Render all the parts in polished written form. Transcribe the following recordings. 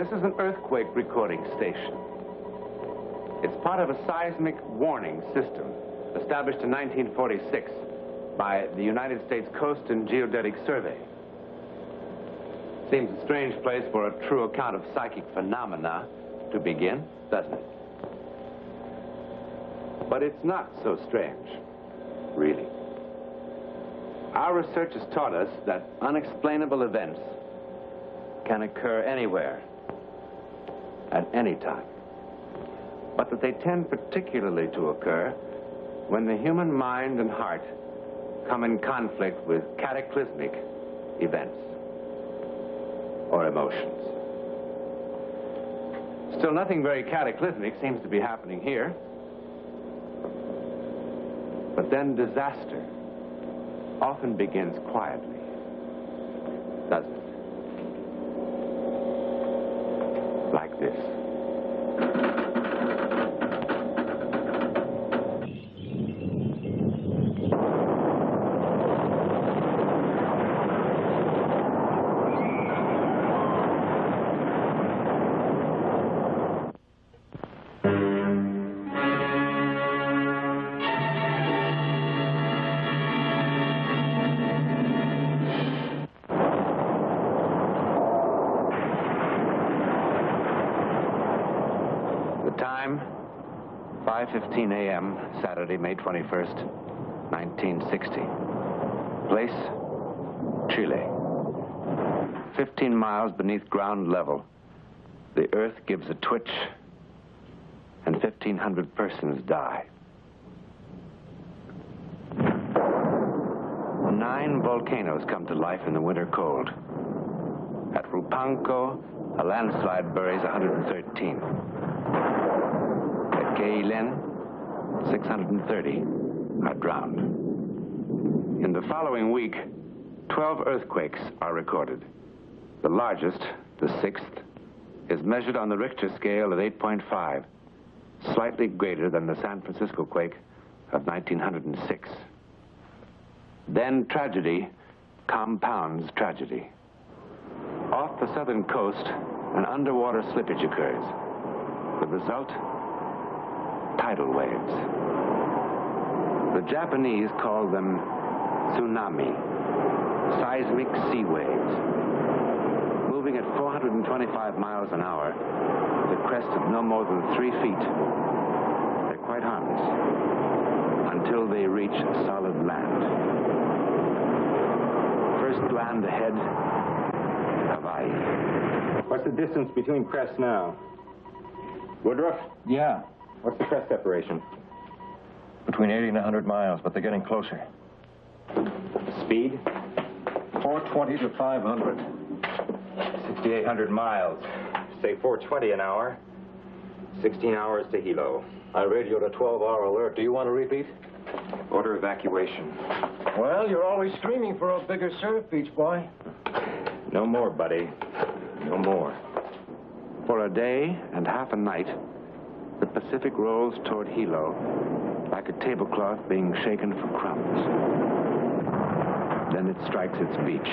This is an earthquake recording station. It's part of a seismic warning system established in 1946 by the United States Coast and Geodetic Survey. Seems a strange place for a true account of psychic phenomena to begin, doesn't it? But it's not so strange, really. Our research has taught us that unexplainable events can occur anywhere, at any time. But that they tend particularly to occur when the human mind and heart come in conflict with cataclysmic events or emotions. Still, nothing very cataclysmic seems to be happening here. But then disaster often begins quietly, doesn't it? Like this. Time, 5:15 a.m., Saturday, May 21st, 1960. Place, Chile. 15 miles beneath ground level, the earth gives a twitch, and 1,500 persons die. 9 volcanoes come to life in the winter cold. At Rupanco, a landslide buries 113. Keilen, 630 are drowned. In the following week, 12 earthquakes are recorded. The largest, the 6th, is measured on the Richter scale at 8.5, slightly greater than the San Francisco quake of 1906. Then tragedy compounds tragedy. Off the southern coast, an underwater slippage occurs. The result? Tidal waves. The Japanese call them tsunami, seismic sea waves. Moving at 425 miles an hour, with a crest of no more than 3 feet. They're quite harmless until they reach solid land. First land ahead, Hawaii. What's the distance between crests now? Woodruff? Yeah. What's the crest separation? Between 80 and 100 miles, but they're getting closer. Speed? 420 to 500. 6,800 miles. Say 420 an hour. 16 hours to Hilo. I radioed a 12-hour alert. Do you want to repeat? Order evacuation. Well, you're always screaming for a bigger surf, Beach Boy. No more, buddy. No more. For a day and half a night, the Pacific rolls toward Hilo like a tablecloth being shaken for crumbs. Then it strikes its beach.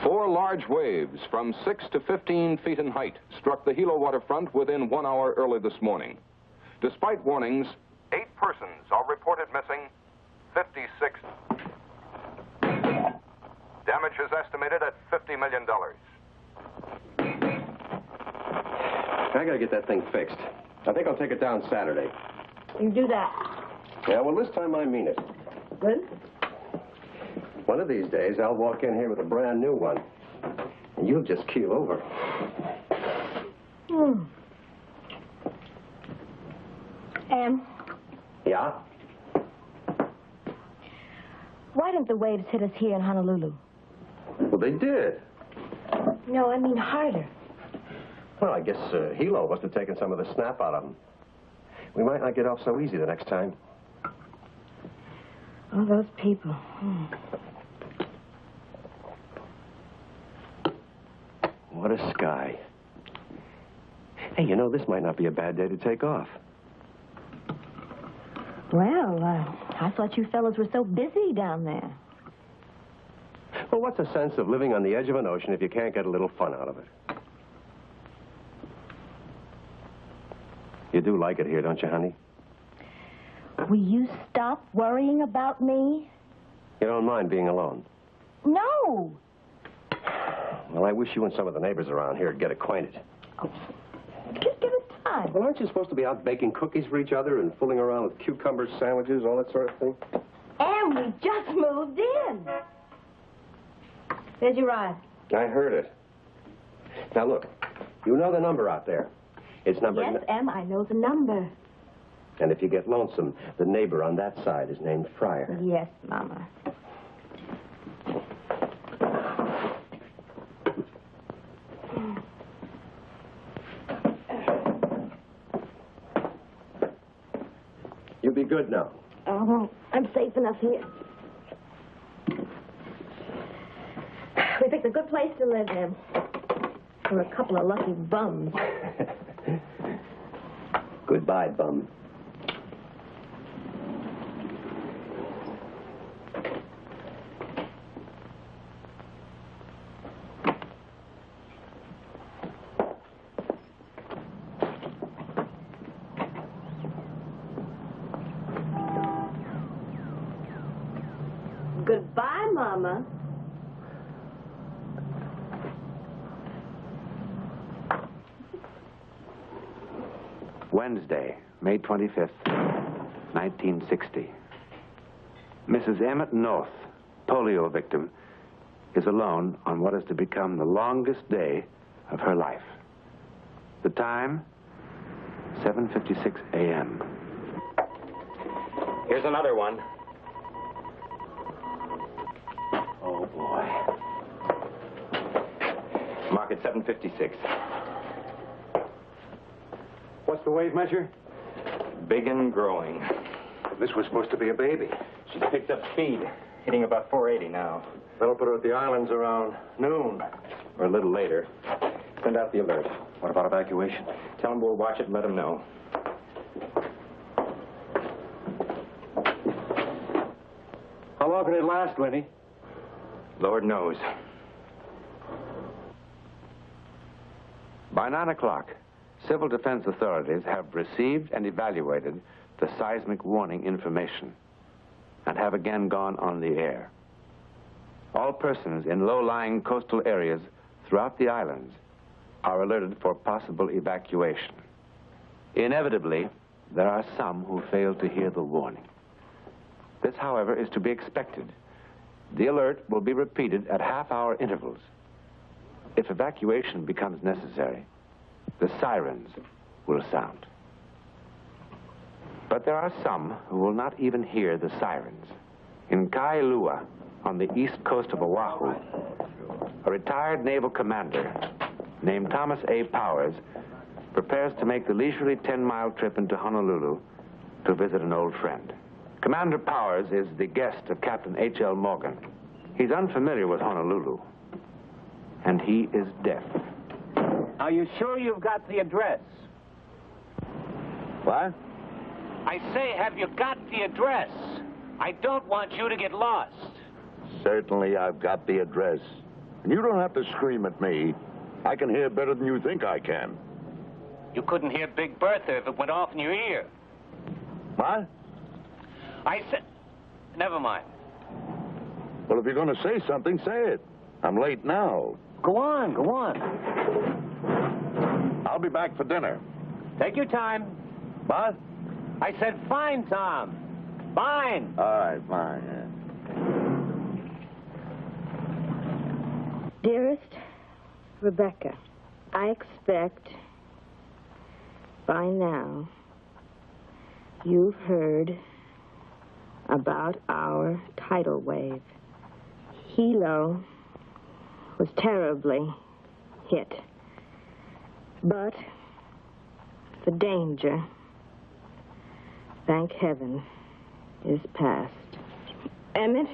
Four large waves from 6 to 15 feet in height struck the Hilo waterfront within 1 hour early this morning. Despite warnings, 8 persons are reported missing, 56. Damage is estimated at $50 million. I gotta get that thing fixed. I think I'll take it down Saturday. You do that. Yeah, well, this time I mean it. Good? One of these days, I'll walk in here with a brand new one. And you'll just keel over. Hmm. Yeah? Why didn't the waves hit us here in Honolulu? Well, they did. No, I mean harder. Well, I guess Hilo must have taken some of the snap out of them. We might not get off so easy the next time. All those people. Hmm. what a sky. Hey, you know, this might not be a bad day to take off. Well, I thought you fellas were so busy down there. Well, what's the sense of living on the edge of an ocean if you can't get a little fun out of it? You do like it here, don't you, honey? Will you stop worrying about me? You don't mind being alone? No. Well, I wish you and some of the neighbors around here would get acquainted. Oh, just give it time. Well, aren't you supposed to be out baking cookies for each other and fooling around with cucumber sandwiches, all that sort of thing? And we just moved in. There's your ride. I heard it. Now, look, you know the number out there. It's number... Yes, Em, I know the number. And if you get lonesome, the neighbor on that side is named Fryer. Yes, Mama. You be good now. Oh, I'm safe enough here. We picked a good place to live in. We're a couple of lucky bums. Goodbye, bum. Goodbye, Mama. Wednesday, May 25th, 1960. Mrs. Emmett North, polio victim, is alone on what is to become the longest day of her life. The time, 7:56 a.m. Here's another one. Oh, boy. Mark it 7:56. What's the wave measure? Big and growing. This was supposed to be a baby. She's picked up speed, hitting about 480 now. That'll put her at the islands around noon. Or a little later. Send out the alert. What about evacuation? Tell them we'll watch it and let them know. How long can it last, Lenny? Lord knows. By 9 o'clock, civil defense authorities have received and evaluated the seismic warning information and have again gone on the air. All persons in low-lying coastal areas throughout the islands are alerted for possible evacuation. Inevitably, there are some who fail to hear the warning. This, however, is to be expected. The alert will be repeated at half-hour intervals. If evacuation becomes necessary, the sirens will sound. But there are some who will not even hear the sirens. In Kailua, on the east coast of Oahu, a retired naval commander named Thomas A. Powers prepares to make the leisurely 10-mile trip into Honolulu to visit an old friend. Commander Powers is the guest of Captain H.L. Morgan. He's unfamiliar with Honolulu, and he is deaf. Are you sure you've got the address? What? I say, have you got the address? I don't want you to get lost. Certainly I've got the address. And you don't have to scream at me. I can hear better than you think I can. You couldn't hear Big Bertha if it went off in your ear. What? I said... Never mind. Well, if you're going to say something, say it. I'm late now. Go on, go on. I'll be back for dinner. Take your time. What? I said fine, Tom. Fine. All right, fine. Yeah. Dearest Rebecca, I expect by now you've heard about our tidal wave. Hilo was terribly hit, but the danger, thank heaven, is past. Emmett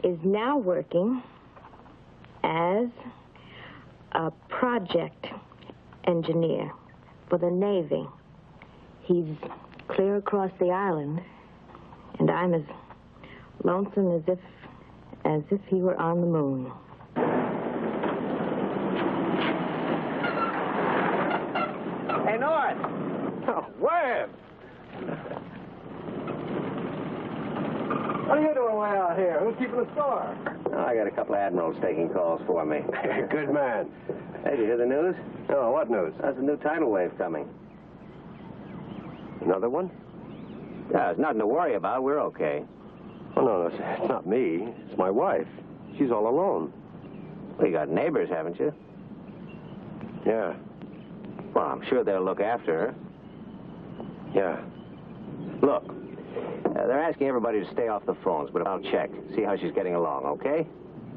is now working as a project engineer for the Navy. He's clear across the island, and I'm as lonesome as if he were on the moon. Hey, North! Oh, Webb! What are you doing way out here? Who's keeping the store? Oh, I got a couple of admirals taking calls for me. Good man. Hey, did you hear the news? Oh, what news? There's a new tidal wave coming. Another one? Yeah, there's nothing to worry about. We're okay. Oh, no, it's not me. It's my wife. She's all alone. Well, you got neighbors, haven't you? Yeah. Well, I'm sure they'll look after her. Yeah. Look, they're asking everybody to stay off the phones, but I'll check, see how she's getting along, okay?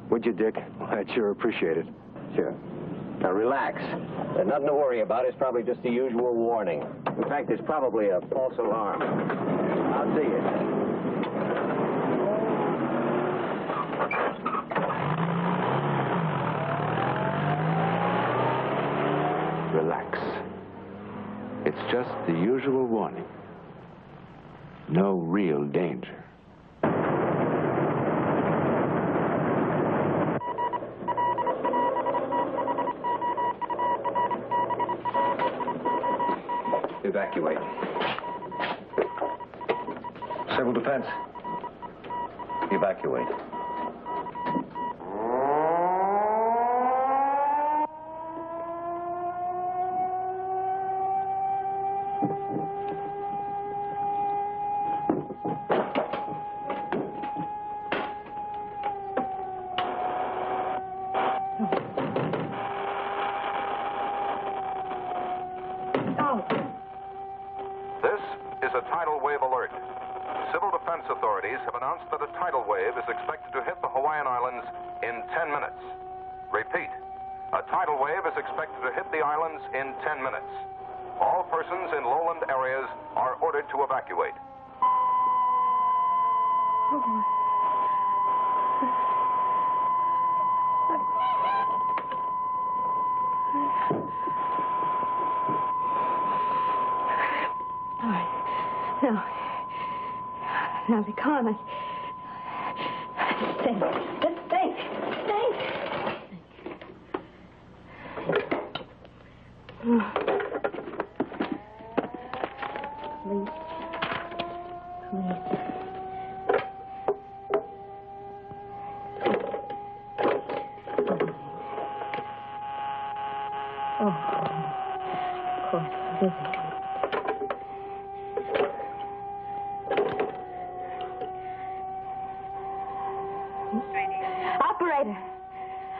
Would you, Dick? I'd sure appreciate it. Sure. Now, relax. There's nothing to worry about. It's probably just the usual warning. In fact, it's probably a false alarm. I'll see you. Relax. It's just the usual warning. No real danger. Evacuate. Civil defense. Evacuate. This is a tidal wave alert. Civil defense authorities have announced that a tidal wave is expected to hit the Hawaiian Islands in 10 minutes. Repeat, a tidal wave is expected to hit the islands in 10 minutes. All persons in lowland areas are ordered to evacuate. Now, be calm. Think. Just think. Think. Please. Oh, of course, busy.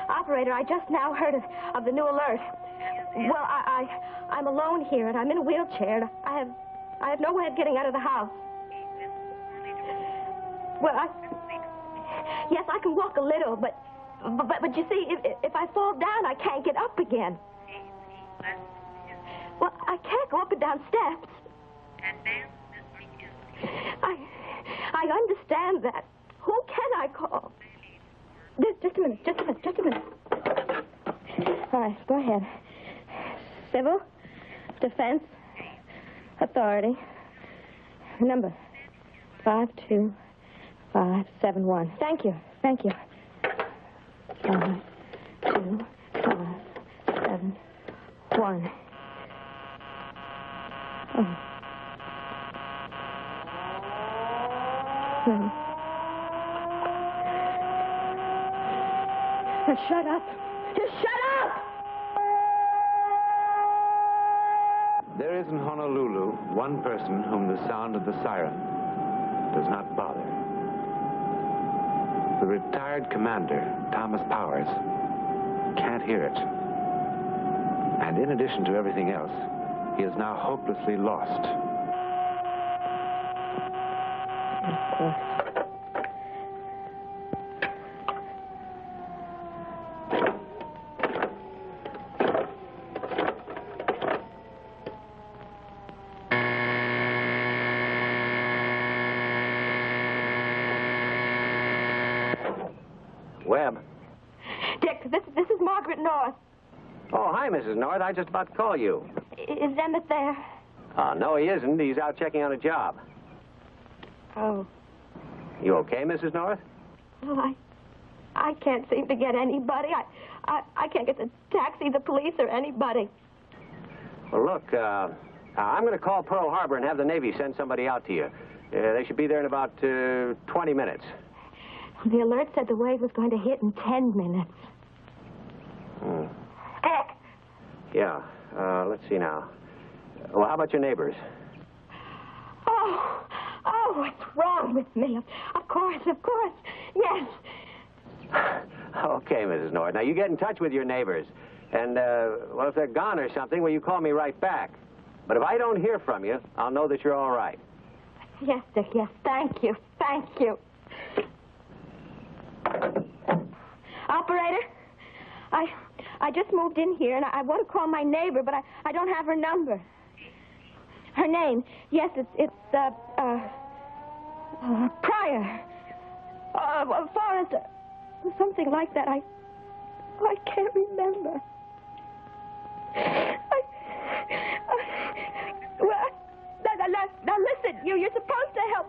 Operator, I just now heard of the new alert. Well, I'm alone here, and I'm in a wheelchair. I have no way of getting out of the house. Well, yes, I can walk a little, but you see, if I fall down, I can't get up again. Well, I can't go up and down steps. I understand that. Who can I call? Just a minute. All right, go ahead. Civil Defense Authority. Number 52571. Thank you. 52571. Oh. No. Now, shut up. Just shut up! There is in Honolulu one person whom the sound of the siren does not bother. The retired commander, Thomas Powers, can't hear it. And in addition to everything else, he is now hopelessly lost. Of course. Webb. Dick, this is Margaret North. Oh, hi, Mrs. North. I was just about to call you. Is Emmett there? No, he isn't. He's out checking on a job. Oh. You okay, Mrs. North? Well, I can't seem to get anybody. I can't get the taxi, the police, or anybody. Well, look, I'm going to call Pearl Harbor and have the Navy send somebody out to you. They should be there in about 20 minutes. The alert said the wave was going to hit in 10 minutes. Dick! Yeah, let's see now. Well, how about your neighbors? Oh, what's wrong with me? Of course, yes. Okay, Mrs. North. Now, you get in touch with your neighbors. And, well, if they're gone or something, well, you call me right back. But if I don't hear from you, I'll know that you're all right. Yes, Dick, yes. Thank you. Operator, I just moved in here, and I want to call my neighbor, but I don't have her number. Her name, yes, it's Pryor. Forrest, something like that. I can't remember. Now listen, you're supposed to help.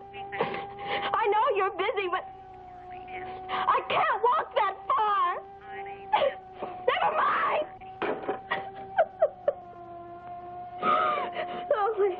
I know you're busy, but I can't walk that far. Never mind. Oh, wait.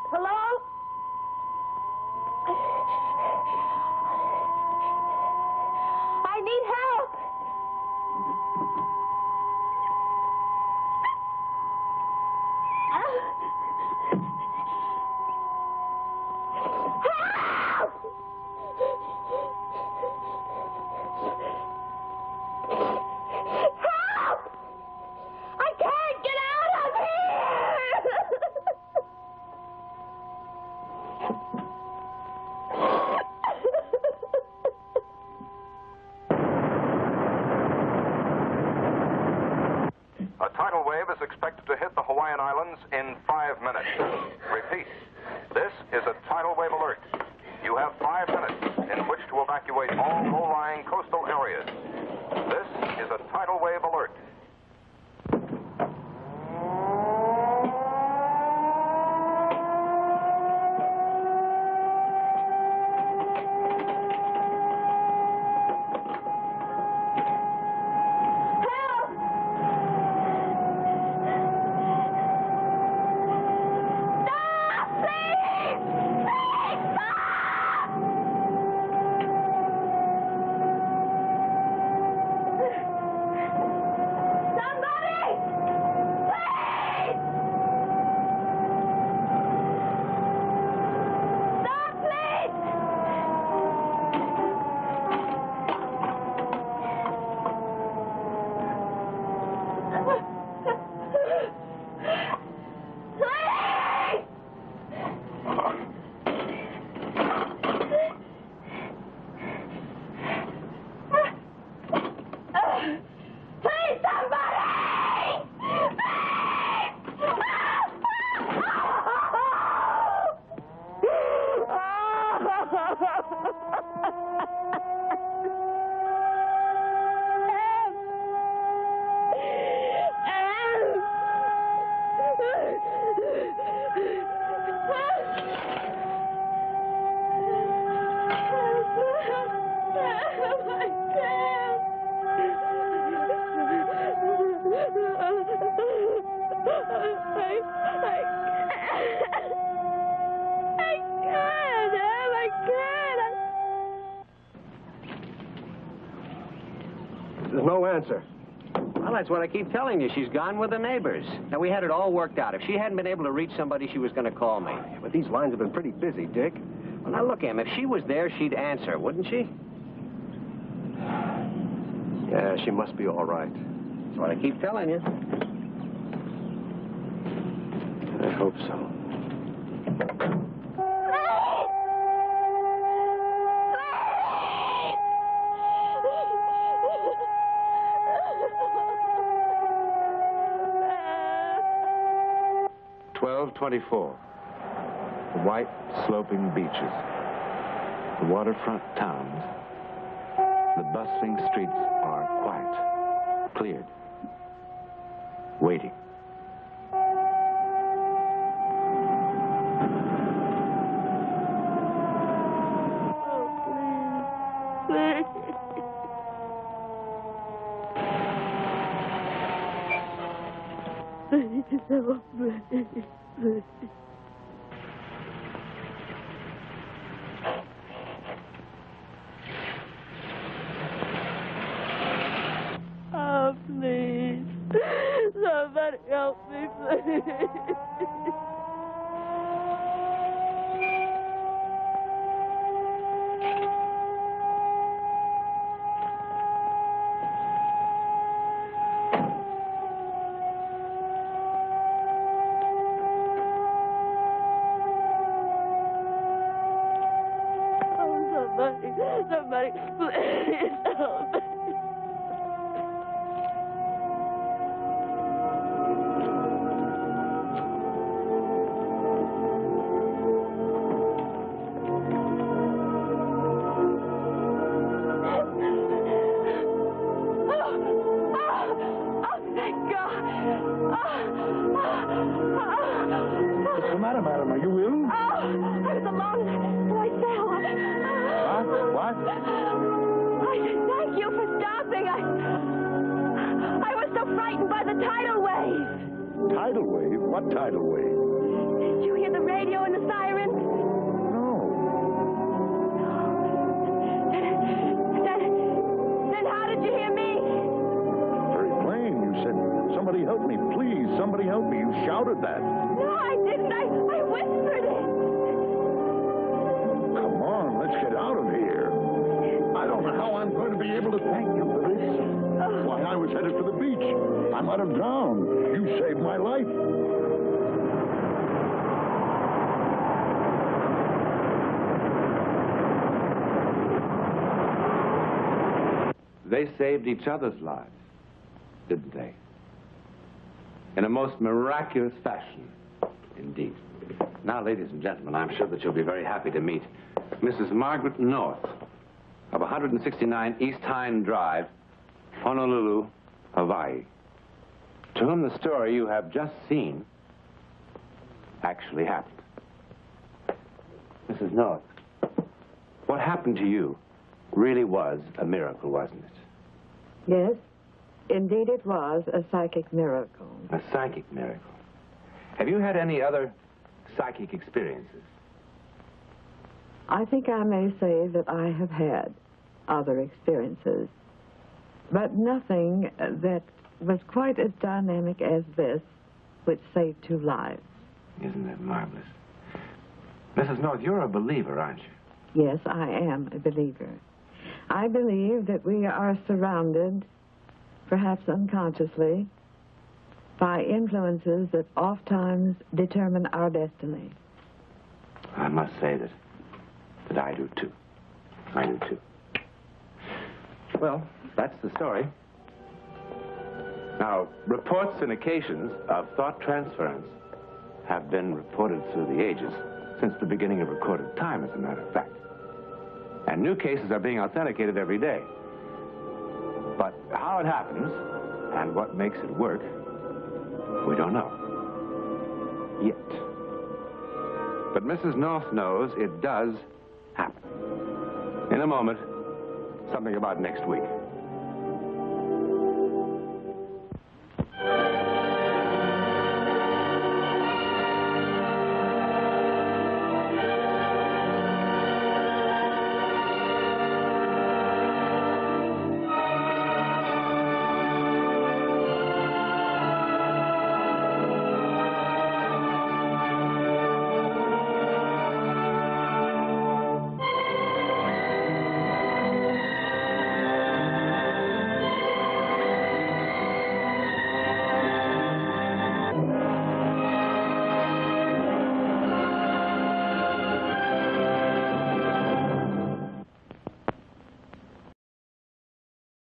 Hello? I need help. A tidal wave is expected to hit the Hawaiian Islands in 5 minutes. Repeat, this is a tidal wave alert. You have 5 minutes in which to evacuate all low-lying coastal areas. This is a tidal wave alert. There's no answer. Well, that's what I keep telling you. She's gone with the neighbors. Now, we had it all worked out. If she hadn't been able to reach somebody, she was going to call me. Yeah, but these lines have been pretty busy, Dick. Well, now, look, Em, if she was there, she'd answer, wouldn't she? Yeah, she must be all right. That's what I keep telling you. I hope so. 12:24. The white sloping beaches, the waterfront towns, the bustling streets are quiet, cleared, waiting. Oh, please. Somebody help me, please. Somebody, please help me. What's the matter, madam? Are you ill? I was alone, and I fell. What? Thank you for stopping. I was so frightened by the tidal wave. Tidal wave? What tidal wave? Did you hear the radio and the sirens? No. Then how did you hear me? Very plain. You said, somebody help me, please, somebody help me. You shouted that. No, I didn't. I whispered it. Come on, let's get out of here. I don't know how I'm going to be able to thank you for this. Why, I was headed for the beach. I might have drowned. You saved my life. They saved each other's lives, didn't they? In a most miraculous fashion, indeed. Now, ladies and gentlemen, I'm sure that you'll be very happy to meet Mrs. Margaret North of 169 East Hind Drive, Honolulu, Hawaii, to whom the story you have just seen actually happened. Mrs. North, what happened to you really was a miracle, wasn't it? Yes, indeed it was a psychic miracle. A psychic miracle. Have you had any other psychic experiences? I think I may say that I have had other experiences, but nothing that was quite as dynamic as this, which saved 2 lives. Isn't that marvelous? Mrs. North, you're a believer, aren't you? Yes, I am a believer. I believe that we are surrounded, perhaps unconsciously, by influences that oftentimes determine our destiny. I must say that I do, too. I do, too. Well, that's the story. Now, reports and occasions of thought transference have been reported through the ages, since the beginning of recorded time, as a matter of fact. And new cases are being authenticated every day. But how it happens and what makes it work, we don't know. Yet. But Mrs. North knows it does happen. In a moment, something about next week.